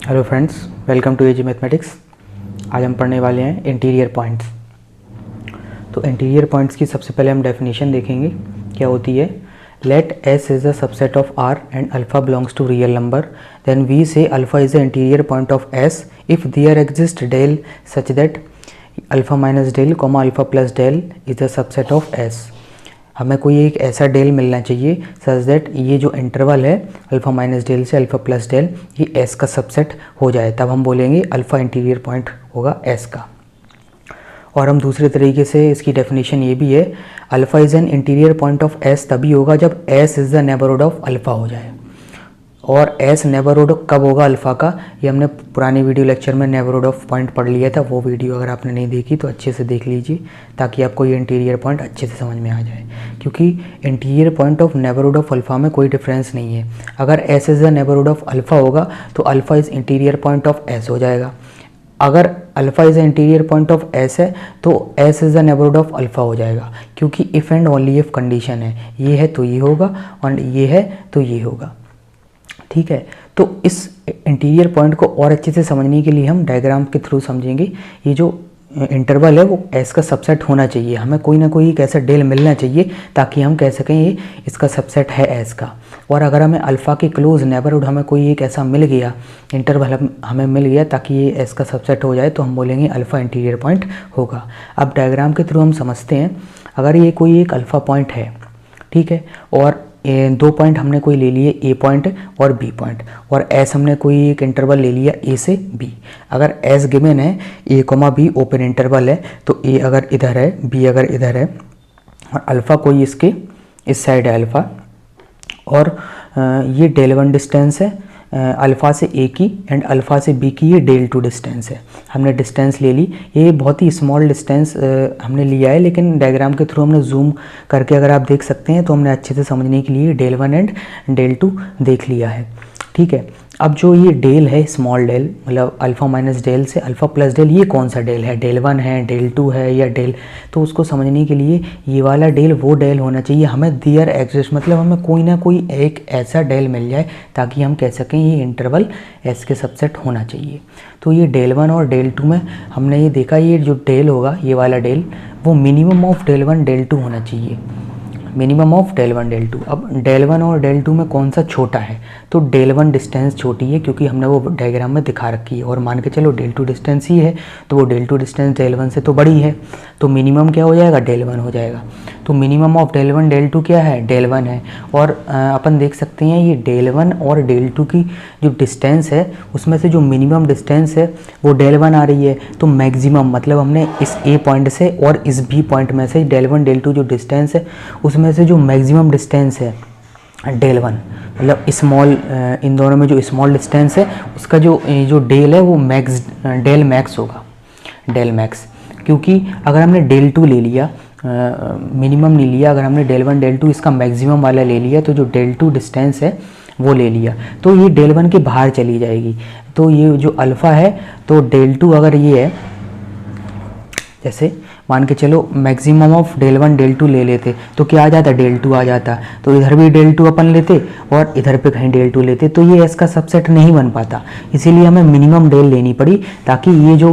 Hello friends, welcome to AG mathematics. आज हम पढ़ने वाले हैं इंटीरियर पॉइंट्स। तो इंटीरियर पॉइंट्स की सबसे पहले हम डेफिनेशन देखेंगे क्या होती है। Let S is a subset of R and alpha belongs to real number, then we say alpha is a interior point of S if there exist del such that alpha minus del comma alpha plus del is a subset of S. हमें कोई एक ऐसा del मिलना चाहिए सच that ये जो interval है alpha minus del से अल्फ़ा प्लस डेल ये एस का सबसेट हो जाए, तब हम बोलेंगे अल्फ़ा इंटीरियर पॉइंट होगा एस का। और हम दूसरे तरीके से इसकी डेफिनेशन ये भी है, alpha is an interior point of S तभी होगा जब S is the neighbourhood of alpha हो जाए। और एस नेबरहुड कब होगा अल्फ़ा का, ये हमने पुराने वीडियो लेक्चर में नेबरहुड ऑफ पॉइंट पढ़ लिया था। वो वीडियो अगर आपने नहीं देखी तो अच्छे से देख लीजिए ताकि आपको ये इंटीरियर पॉइंट अच्छे से समझ में आ जाए, क्योंकि interior point of neighbourhood of alpha में कोई डिफरेंस नहीं है। अगर S is the neighbourhood of alpha होगा तो alpha is interior point of S हो जाएगा। अगर alpha is interior point of S है तो S is the neighbourhood of alpha हो जाएगा, क्योंकि if and only if condition है। ये है तो ये होगा और ये है तो ये होगा। ठीक है, तो इस इंटीरियर पॉइंट को और अच्छे से समझने के लिए हम डायग्राम के थ्रू समझेंगे। ये जो इंटरवल है वो एस का सबसेट होना चाहिए, हमें कोई ना कोई एक ऐसा डेल मिलना चाहिए ताकि हम कह सकें ये इसका सबसेट है एस का। और अगर हमें अल्फ़ा के क्लोज नेबरहुड हमें कोई एक ऐसा मिल गया, इंटरवल हमें मिल गया ताकि ये एस का सबसेट हो जाए, तो हम बोलेंगे अल्फ़ा इंटीरियर पॉइंट होगा। अब डायग्राम के थ्रू हम समझते हैं। अगर ये कोई एक अल्फ़ा पॉइंट है, ठीक है, और दो पॉइंट हमने कोई ले लिए ए पॉइंट और बी पॉइंट, और एस हमने कोई एक इंटरवल ले लिया ए से बी। अगर एस गिवन है ए कोमा बी ओपन इंटरवल है, तो ए अगर इधर है बी अगर इधर है और अल्फ़ा कोई इसके इस साइड है अल्फ़ा, और ये डेल वन डिस्टेंस है अल्फ़ा से ए की एंड अल्फ़ा से बी की, ये डेल टू डिस्टेंस है। हमने डिस्टेंस ले ली, ये बहुत ही स्मॉल डिस्टेंस हमने लिया है, लेकिन डायग्राम के थ्रू हमने जूम करके अगर आप देख सकते हैं तो हमने अच्छे से समझने के लिए del one and del two देख लिया है। ठीक है, अब जो ये डेल है स्मॉल डेल, मतलब अल्फ़ा माइनस डेल से अल्फ़ा प्लस डेल, ये कौन सा डेल है, डेल वन है डेल टू है या डेल, तो उसको समझने के लिए ये वाला डेल वो डेल होना चाहिए। हमें दियर एग्जिस्ट मतलब हमें कोई ना कोई एक ऐसा डेल मिल जाए ताकि हम कह सकें ये इंटरवल एस के सबसेट होना चाहिए। तो ये डेल वन और डेल टू में हमने ये देखा, ये जो डेल होगा ये वाला डेल वो minimum of del one del two होना चाहिए, minimum of del one del two. अब डेल वन और डेल टू में कौन सा छोटा है, तो डेल वन डिस्टेंस छोटी है क्योंकि हमने वो डायग्राम में दिखा रखी है, और मान के चलो डेल टू डिस्टेंस ही है तो वो del two distance del one से तो बड़ी है, तो मिनिमम क्या हो जाएगा, डेल वन हो जाएगा। तो minimum of del one del two क्या है, डेल वन है। और अपन देख सकते हैं ये डेल वन और डेल टू की जो डिस्टेंस है उसमें से जो मिनिमम डिस्टेंस है वो डेल वन आ रही है, तो मैक्सिमम मतलब हमने इस ए पॉइंट से और इस बी पॉइंट में से डेल वन डेल टू जो डिस्टेंस है उसमें से जो मैक्सिमम डिस्टेंस है डेल वन, मतलब स्मॉल, इन दोनों में जो स्मॉल डिस्टेंस है उसका जो डेल है वो मैक्स डेल मैक्स होगा, डेल मैक्स। क्योंकि अगर हमने डेल टू ले लिया, मिनिमम नहीं लिया, अगर हमने डेल वन डेल टू इसका मैक्सिमम वाला ले लिया तो जो डेल टू डिस्टेंस है वो ले लिया तो ये डेल वन के बाहर चली जाएगी। तो ये जो अल्फ़ा है तो डेल टू अगर ये है, जैसे मान के चलो maximum of del one del two ले लेते तो क्या आ जाता, डेल टू आ जाता, तो इधर भी डेल टू अपन लेते और इधर पे कहीं डेल टू लेते, तो ये एस का सबसेट नहीं बन पाता। इसीलिए हमें मिनिमम डेल लेनी पड़ी ताकि ये जो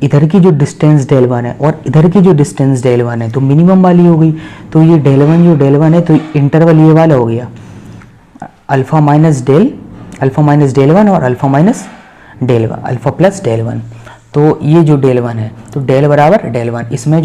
इधर की जो डिस्टेंस डेल वन है और इधर की जो डिस्टेंस डेल वन है तो मिनिमम वाली हो गई। तो ये डेल वन जो डेल वन है तो इंटरवल ये वाला हो गया अल्फ़ा माइनस डेल वन और alpha minus del one, alpha plus del one. तो ये जो डेल वन है तो डेल बराबर डेल वन, इसमें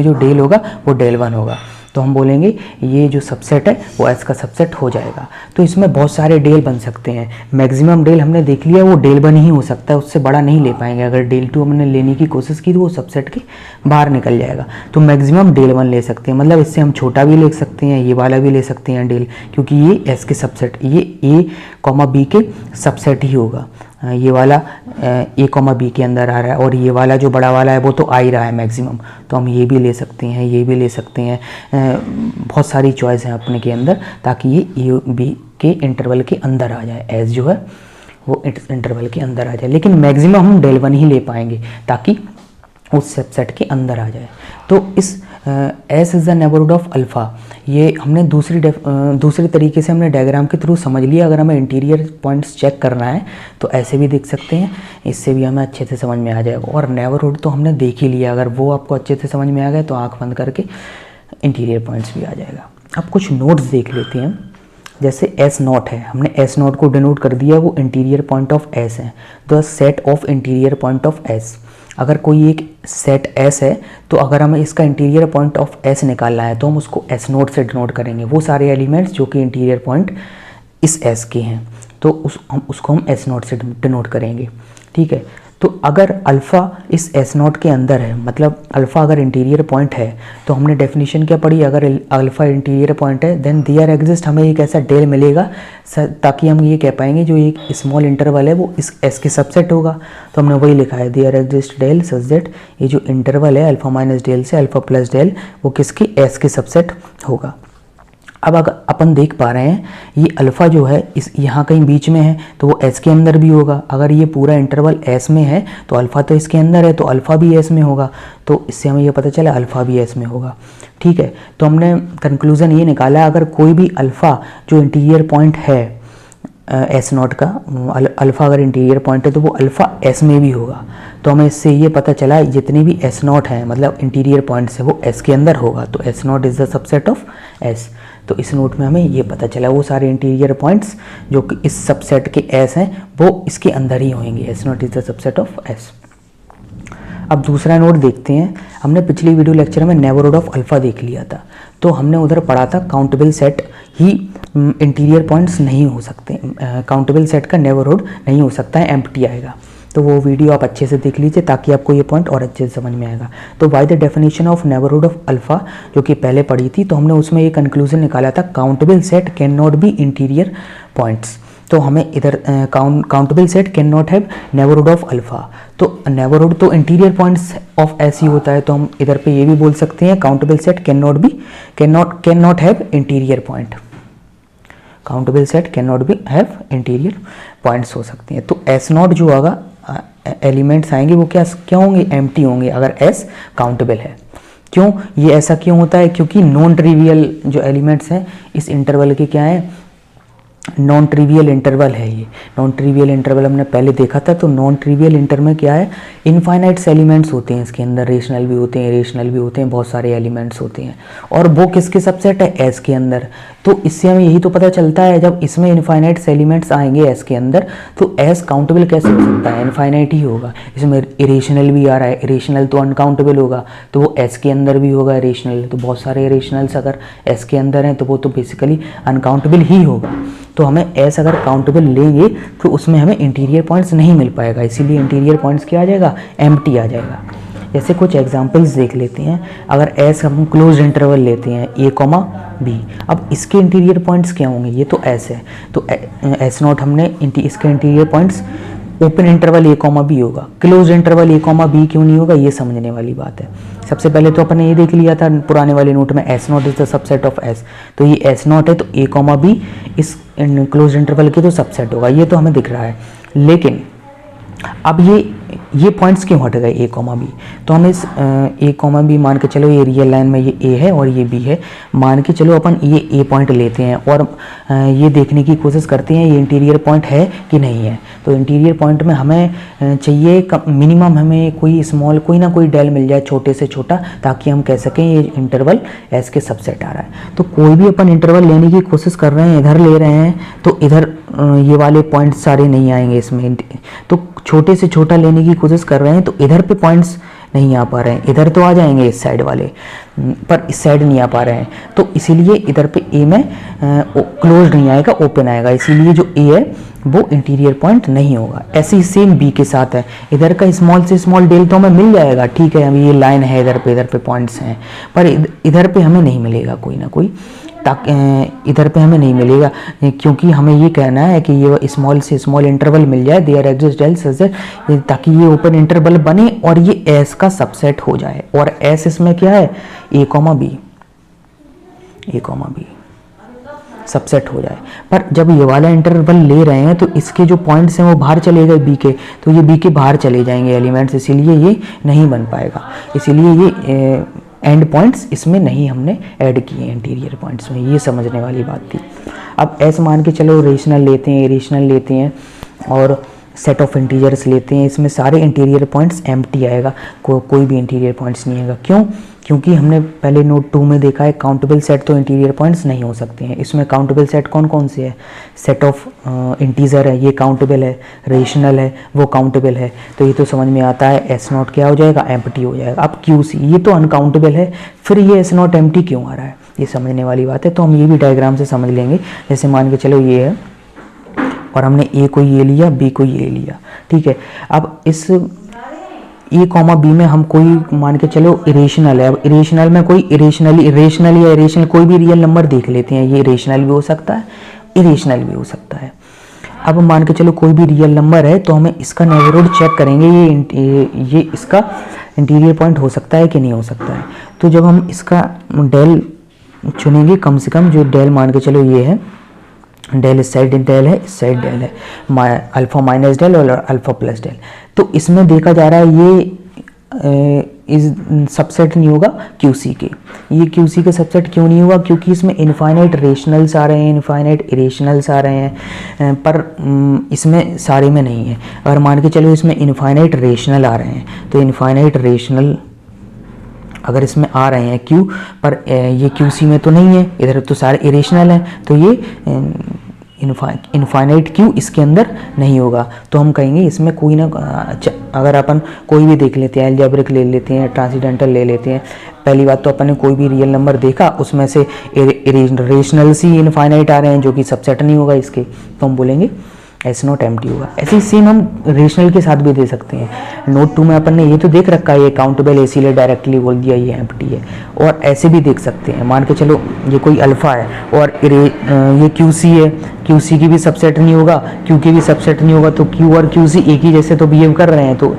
जो डेल होगा वो डेल वन होगा, तो हम बोलेंगे ये जो सबसेट है वो एस का सबसेट हो जाएगा। तो इसमें बहुत सारे डेल बन सकते हैं, मैक्सिमम डेल हमने देख लिया वो डेल वन ही हो सकता है, उससे बड़ा नहीं ले पाएंगे। अगर डेल टू हमने लेने की कोशिश की तो वो सबसेट के बाहर निकल जाएगा, तो मैक्सिमम डेल वन ले सकते हैं, मतलब इससे हम छोटा भी ले सकते हैं, ये वाला भी ले सकते हैं डेल, क्योंकि ये एस के सबसेट, ये ए कॉमा बी के सबसेट ही होगा। ये वाला ए कॉमा बी के अंदर आ रहा है और ये वाला जो बड़ा वाला है वो तो आ ही रहा है मैक्सिमम, तो हम ये भी ले सकते हैं, ये भी ले सकते हैं। बहुत सारी चॉइस हैं अपने के अंदर ताकि ये ए बी के इंटरवल के अंदर आ जाए, एस जो है वो इंटरवल के अंदर आ जाए, लेकिन मैक्सिमम हम डेल वन ही ले पाएंगे ताकि उस सबसेट के अंदर आ जाए। तो इस S is the neighbourhood of alpha, ये हमने दूसरी तरीके से हमने डायग्राम के थ्रू समझ लिया। अगर हमें इंटीरियर पॉइंट्स चेक करना है तो ऐसे भी देख सकते हैं, इससे भी हमें अच्छे से समझ में आ जाएगा। और नेबरहुड तो हमने देख ही लिया, अगर वो आपको अच्छे से समझ में आ गए तो आँख बंद करके इंटीरियर पॉइंट्स भी आ जाएगा। अब कुछ नोट्स देख लेते हैं। जैसे एस नॉट है, हमने एस नॉट को डिनोट कर दिया, वो इंटीरियर पॉइंट ऑफ एस है, the set of interior point of S. अगर कोई एक सेट एस है तो अगर हमें इसका इंटीरियर पॉइंट ऑफ एस निकालना है तो हम उसको एस नोट से डिनोट करेंगे, वो सारे एलिमेंट्स जो कि इंटीरियर पॉइंट इस एस के हैं तो उसको हम एस नोट से डिनोट करेंगे। ठीक है, तो अगर अल्फ़ा इस एस नॉट के अंदर है, मतलब अल्फ़ा अगर इंटीरियर पॉइंट है, तो हमने डेफिनेशन क्या पढ़ी, अगर अल्फ़ा इंटीरियर पॉइंट है देन देयर एग्जिस्ट, हमें एक ऐसा डेल मिलेगा ताकि हम ये कह पाएंगे जो एक स्मॉल इंटरवल है वो इस एस के सबसेट होगा। तो हमने वही लिखा है, there exist del such that ये जो इंटरवल है अल्फ़ा माइनस डेल से अल्फ़ा प्लस डेल वो किसकी एस के सबसेट होगा। अब अगर अपन देख पा रहे हैं ये अल्फ़ा जो है इस यहाँ कहीं बीच में है तो वो एस के अंदर भी होगा। अगर ये पूरा इंटरवल एस में है तो अल्फ़ा तो इसके अंदर है तो अल्फ़ा भी एस में होगा, तो इससे हमें ये पता चला अल्फ़ा भी एस में होगा। ठीक है, तो हमने कंक्लूज़न ये निकाला, अगर कोई भी अल्फ़ा जो इंटीरियर पॉइंट है एस नॉट का, अल्फ़ा अगर इंटीरियर पॉइंट है तो वो अल्फ़ा एस में भी होगा। तो हमें इससे ये पता चला जितनी भी एस नॉट है मतलब इंटीरियर पॉइंट है वो एस के अंदर होगा, तो S not is the subset of S. तो इस नोट में हमें ये पता चला वो सारे इंटीरियर पॉइंट्स जो कि इस सबसेट के एस हैं वो इसके अंदर ही होंगे, S not is the subset of S. अब दूसरा नोट देखते हैं। हमने पिछली वीडियो लेक्चर में नेबरहुड ऑफ अल्फ़ा देख लिया था, तो हमने उधर पढ़ा था काउंटेबल सेट ही इंटीरियर पॉइंट्स नहीं हो सकते, काउंटेबल सेट का नेबरहुड नहीं हो सकता है, एम्प्टी आएगा। तो वो वीडियो आप अच्छे से देख लीजिए ताकि आपको ये पॉइंट और अच्छे से समझ में आएगा। तो by the definition of neighbourhood of alpha जो कि पहले पढ़ी थी, तो हमने उसमें ये कंक्लूजन निकाला था countable set can not be interior points. तो हमें इधर countable set can not have neighbourhood of alpha, तो नेबरहुड तो इंटीरियर पॉइंट्स ऑफ एस ही होता है, तो हम इधर पे ये भी बोल सकते हैं countable set can not have interior point, countable set can not be have interior points हो सकते हैं। तो एस नॉट जो होगा एलिमेंट्स आएंगे वो क्या होंगे, एम्प्टी होंगे अगर एस काउंटेबल है। क्यों ये ऐसा क्यों होता है, क्योंकि नॉन ट्रिवियल जो एलिमेंट्स हैं इस इंटरवल के क्या है, नॉन ट्रिवियल इंटरवल है। ये नॉन ट्रिवियल इंटरवल हमने पहले देखा था। तो नॉन ट्रिवियल इंटरवल में क्या है, इनफाइनाइट्स एलिमेंट्स होते हैं इसके अंदर, रेशनल भी होते हैं इरेशनल भी होते हैं, बहुत सारे एलिमेंट्स होते हैं और वो किसके सबसेट है, एस के अंदर। तो इससे हमें यही तो पता चलता है जब इसमें इनफाइनाइट्स एलिमेंट्स आएंगे एस के अंदर तो एस काउंटेबल कैसे हो सकता है, इनफाइनाइट ही होगा। इसमें इरेशनल भी आ रहा है, इरेशनल तो अनकाउंटेबल होगा, तो वो एस के अंदर भी होगा इरेशनल। तो बहुत सारे इरेशनल्स अगर एस के अंदर हैं तो वो तो बेसिकली अनकाउंटेबल ही होगा। तो हमें एस अगर काउंटेबल लेंगे तो उसमें हमें इंटीरियर पॉइंट्स नहीं मिल पाएगा, इसीलिए इंटीरियर पॉइंट्स क्या आ जाएगा, एम्प्टी आ जाएगा। जैसे कुछ एग्जांपल्स देख लेते हैं। अगर एस हम क्लोज इंटरवल लेते हैं ए कॉमा बी, अब इसके इंटीरियर पॉइंट्स क्या होंगे, ये तो एस है तो एस नॉट हमने इसके इंटीरियर पॉइंट्स ओपन इंटरवल ए कॉमा बी होगा, क्लोज इंटरवल ए कॉमा बी क्यों नहीं होगा, ये समझने वाली बात है। सबसे पहले तो अपन ने ये देख लिया था पुराने वाले नोट में S not is the subset of S, तो ये एस नॉट है तो ए कॉमा बी इस क्लोज इंटरवल के तो सबसेट होगा, ये तो हमें दिख रहा है। लेकिन अब ये पॉइंट्स क्यों हट गए ए कॉमा बी, तो हम इस ए कॉमा बी मान के चलो ये रियल लाइन में ये ए है और ये बी है, मान के चलो अपन ये ए पॉइंट लेते हैं और ये देखने की कोशिश करते हैं ये इंटीरियर पॉइंट है कि नहीं है। तो इंटीरियर पॉइंट में हमें चाहिए मिनिमम हमें कोई स्मॉल कोई ना कोई डेल मिल जाए छोटे से छोटा, ताकि हम कह सकें ये इंटरवल एस के सबसेट आ रहा है। तो कोई भी अपन इंटरवल लेने की कोशिश कर रहे हैं, इधर ले रहे हैं तो इधर ये वाले पॉइंट सारे नहीं आएंगे इसमें, तो छोटे से छोटा लेने की कोशिश कर रहे हैं तो इधर पे पॉइंट्स नहीं आ पा रहे हैं, इधर तो आ जाएंगे इस साइड वाले पर इस साइड नहीं आ पा रहे हैं, तो इसीलिए इधर पे ए में क्लोज नहीं आएगा, ओपन आएगा, इसीलिए जो ए है वो इंटीरियर पॉइंट नहीं होगा। ऐसे ही सेम बी के साथ है, इधर का स्मॉल से स्मॉल डेल तो हमें मिल जाएगा, ठीक है अभी ये लाइन है इधर पे पॉइंट्स हैं, पर इधर पे हमें नहीं मिलेगा कोई ना कोई, इधर पे हमें नहीं मिलेगा क्योंकि हमें ये कहना है कि ये स्मॉल से स्मॉल इंटरवल मिल जाए, there exist del such that, ताकि ये ओपन इंटरवल बने और ये एस का सबसेट हो जाए। और एस इसमें क्या है, ए कॉमा बी सबसेट हो जाए। पर जब ये वाला इंटरवल ले रहे हैं तो इसके जो पॉइंट्स हैं वो बाहर चले गए बी के, तो ये बी के बाहर चले जाएंगे एलिमेंट्स, इसीलिए ये नहीं बन पाएगा। इसीलिए ये एंड पॉइंट्स इसमें नहीं हमने ऐड किए इंटीरियर पॉइंट्स में, ये समझने वाली बात थी। अब एस मान के चलो रेशनल लेते हैं, इरेशनल लेते हैं और सेट ऑफ इंटीजर्स लेते हैं, इसमें सारे इंटीरियर पॉइंट्स एम्प्टी आएगा, कोई भी इंटीरियर पॉइंट्स नहीं आएगा। क्यों? क्योंकि हमने पहले नोट 2 में देखा है काउंटेबल सेट तो इंटीरियर पॉइंट्स नहीं हो सकते हैं। इसमें काउंटेबल सेट कौन कौन से है? सेट ऑफ इंटीजर है, ये काउंटेबल है, रेशनल है, वो काउंटेबल है। तो ये तो समझ में आता है एस नॉट क्या हो जाएगा? एम्प्टी हो जाएगा। अब क्यू सी ये तो अनकाउंटेबल है, फिर ये एस नॉट एम्प्टी क्यों आ रहा है? ये समझने वाली बात है। तो हम ये भी डायग्राम से समझ लेंगे। जैसे मान के चलो ये है और हमने ए को ये लिया, बी को ये लिया, ठीक है। अब इस ए कॉमा बी में हम कोई मान के चलो इरेशनल है। अब इरेशनल में कोई रेशनल या इरेशनल कोई भी रियल नंबर देख लेते हैं। ये रेशनल भी हो सकता है, इरेशनल भी हो सकता है। अब मान के चलो कोई भी रियल नंबर है तो हमें इसका नेबरहुड चेक करेंगे, ये इसका इंटीरियर पॉइंट हो सकता है कि नहीं हो सकता है। तो जब हम इसका डेल चुनेंगे, कम से कम जो डेल मान के चलो ये है, डेल इस साइड डेल है, इस साइड डेल है, अल्फा माइनस डेल और अल्फा प्लस डेल। तो इसमें देखा जा रहा है ये इस सबसेट नहीं होगा क्यूसी के। ये क्यूसी के सबसेट क्यों नहीं होगा? क्योंकि इसमें इनफाइनाइट रेशनल्स आ रहे हैं, इनफाइनाइट इरेशनल्स आ रहे हैं, पर इसमें सारे में नहीं है। अगर मान के चलो इसमें इनफाइनाइट रेशनल आ रहे हैं तो इनफाइनाइट रेशनल अगर इसमें आ रहे हैं क्यू, पर ये क्यू सी में तो नहीं है, इधर तो सारे इरेशनल हैं, तो ये इनफाइनाइट क्यू इसके अंदर नहीं होगा। तो हम कहेंगे इसमें कोई ना, अगर अपन कोई भी देख लेते हैं, अलजेब्रिक ले लेते हैं, ट्रांसीडेंटल ले लेते हैं। पहली बात तो अपन ने कोई भी रियल नंबर देखा, उसमें से रेशनल्स ही इनफाइनाइट आ रहे हैं, जो कि सबसेट नहीं होगा इसके, तो हम बोलेंगे एस नॉट एम्प्टी होगा। ऐसे सेम हम रेशनल के साथ भी दे सकते हैं। नोट 2 में अपन ने ये तो देख रखा है, ये काउंटेबल है, इसीलिए डायरेक्टली बोल दिया ये एम्प्टी है। और ऐसे भी देख सकते हैं, मान के चलो ये कोई अल्फा है और ये क्यू सी है, क्यू सी की भी सबसेट नहीं होगा, क्यू की भी सबसेट नहीं होगा, तो क्यू और क्यू सी एक ही जैसे तो बिहेव कर रहे हैं, तो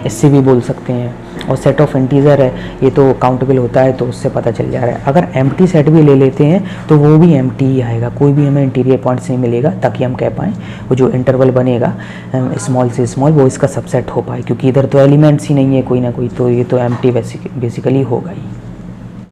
इससे भी बोल सकते हैं। और सेट ऑफ इंटीजर है, ये तो काउंटेबल होता है, तो उससे पता चल जा रहा है। अगर एम्प्टी सेट भी ले लेते हैं तो वो भी एम्प्टी ही आएगा, कोई भी हमें इंटीरियर पॉइंट्स नहीं मिलेगा, ताकि हम कह पाएँ वो जो इंटरवल बनेगा स्मॉल से स्मॉल वो इसका सबसेट हो पाए, क्योंकि इधर तो एलिमेंट्स ही नहीं है कोई ना कोई, तो ये तो एम्प्टी बेसिकली होगा ही।